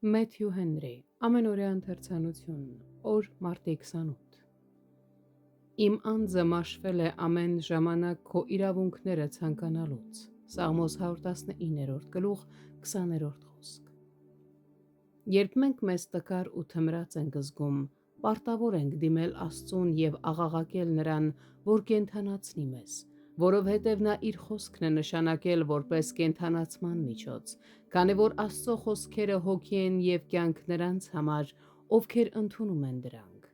Մեթյու Հենրի, ամենօրյա ընթերցանություն, օր մարտի 28։ Իմ անձը մաշվել է ամեն ժամանակ քո իրավունքները ցանկանալուց։ Սաղմոս 119-րդ գլուխ 20-րդ խոսք։ Երբ մենք մեզ տկար ու թմրած ենք զգում, պարտավոր ենք դիմել Աստծուն և աղաղակել նրան, որ կենդանացնի մեզ, որովհետև նա իր խոսքն է նշանակել որպես կենդանացման միջոց, քանի որ Աստծո խոսքերը հոգի են և կյանք նրանց համար, ովքեր ընդունում են դրանք։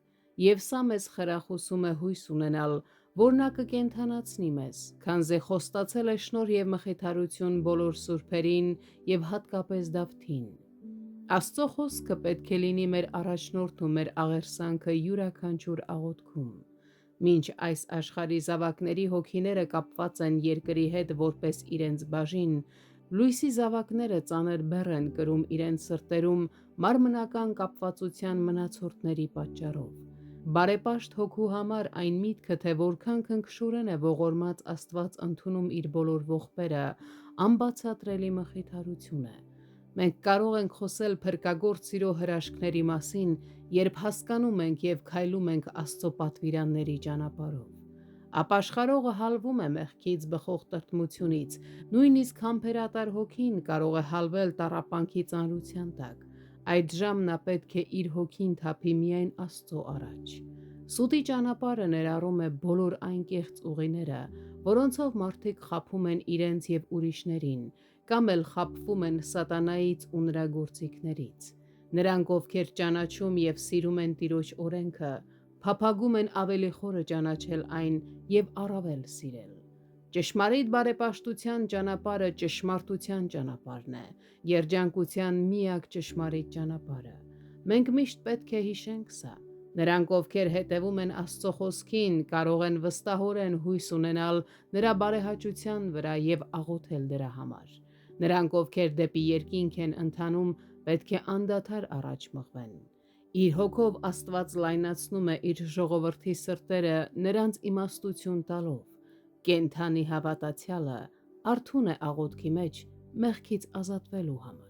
Եվ սա մեզ խրախուսում է հույս ունենալ, որ նա կկենդանացնի մեզ, քանզի խոստացել է շնորհ և մխիթարություն բոլոր սուրբերին և հատկապես Դավթին։ Աստծո խոսքը պետք է լինի մեր առաջնորդ ու մեր աղերսանքը յուրաքանչյուր աղոթքում։ Մինչ այս աշխարհի զավակների հոգիները կապված են երկրի հետ որպես իրենց բաժին, լույսի զավակները ծանր բեռ են կրում իրենց սրտերում մարմնական կապվածության մնացորդների պատճառով։ Բարեպաշտ հոգու համար այն միտքը, թե որքան քնքշորեն է ողորմած Աստված ընդունում իր բոլոր ողբերը, անբացատրելի մխիթարություն է։ Մենք կարող ենք խոսել փրկագործ սիրո հրաշքների մասին, երբ հասկանում ենք և քայլում ենք Աստծո պատվիրանների ճանապարհով։ Ապաշխարողը հալվում է մեղքից բխող տրտմությունից, նույնիսկ համբերատար հոգին կարող է հալվել տառապանքի ծանրության տակ։ Այդժամ նա պետք է իր հոգին թափի միայն Աստծո առաջ։ Սուտի ճանապարհը ներառում է բոլոր այն կեղծ ուղիները, որոնցով մարդիկ խաբում են իրենց և ուրիշներին, կամ էլ խաբվում են սատանայից ու նրա գործիքներից։ Նրանք, ովքեր ճանաչում և սիրում են Տիրոջ օրենքը, փափագում են ավելի խորը ճանաչել այն և առավել սիրել։ Ճշմարիտ բարեպաշտության ճանապարհը ճշմարտության ճանապարհն է, երջանկության միակ ճշմարիտ ճանապարհը։ Մենք միշտ պետք է հիշենք սա։ Նրանք, ովքեր հետևում են Աստծո խոսքին, կարող են վստահորեն հույս ունենալ նրա բարեհաճության վրա և աղոթել դրա համար։ Նրանք, ովքեր դեպի երկինք են ընթանում, պետք է անդադար առաջ մղվեն։ Իր հոգով Աստված լայնացնում է իր ժողովրդի սրտերը նրանց իմաստություն տալով։ Կենդանի հավատացյալը արթուն է աղոթքի մեջ մեղքից ազատվելու համար։